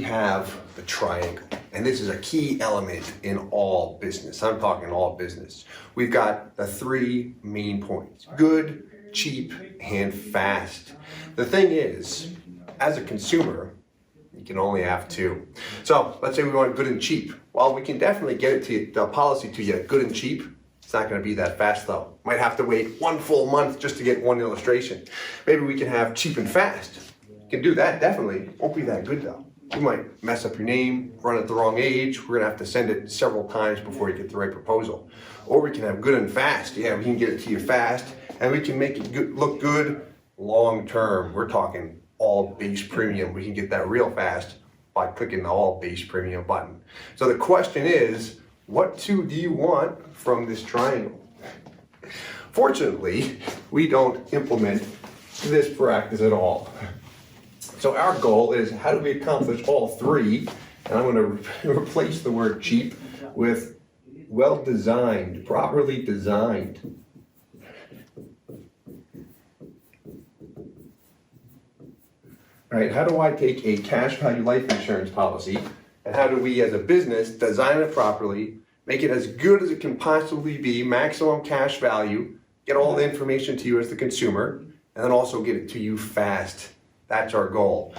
have the triangle, and this is a key element in all business. I'm talking all business. We've got the three main points: good, cheap, and fast. The thing is, as a consumer, you can only have two. So let's say we want good and cheap. Well, we can definitely get it to you, the policy to you, good and cheap. It's not going to be that fast though. Might have to wait 1 full month just to get one illustration. Maybe we can have cheap and fast. You can do that, definitely. Won't be that good though. You might mess up your name, run it the wrong age. We're gonna have to send it several times before you get the right proposal. Or we can have good and fast. Yeah, we can get it to you fast, and we can make it look good long term. We're talking all base premium. We can get that real fast by clicking the all base premium button. So the question is, what two do you want from this triangle? Fortunately, we don't implement this practice at all. So our goal is, how do we accomplish all three? And I'm going to replace the word cheap with well designed, properly designed. All right, how do I take a cash value life insurance policy, and how do we as a business design it properly, make it as good as it can possibly be, maximum cash value, get all the information to you as the consumer, and then also get it to you fast? That's our goal.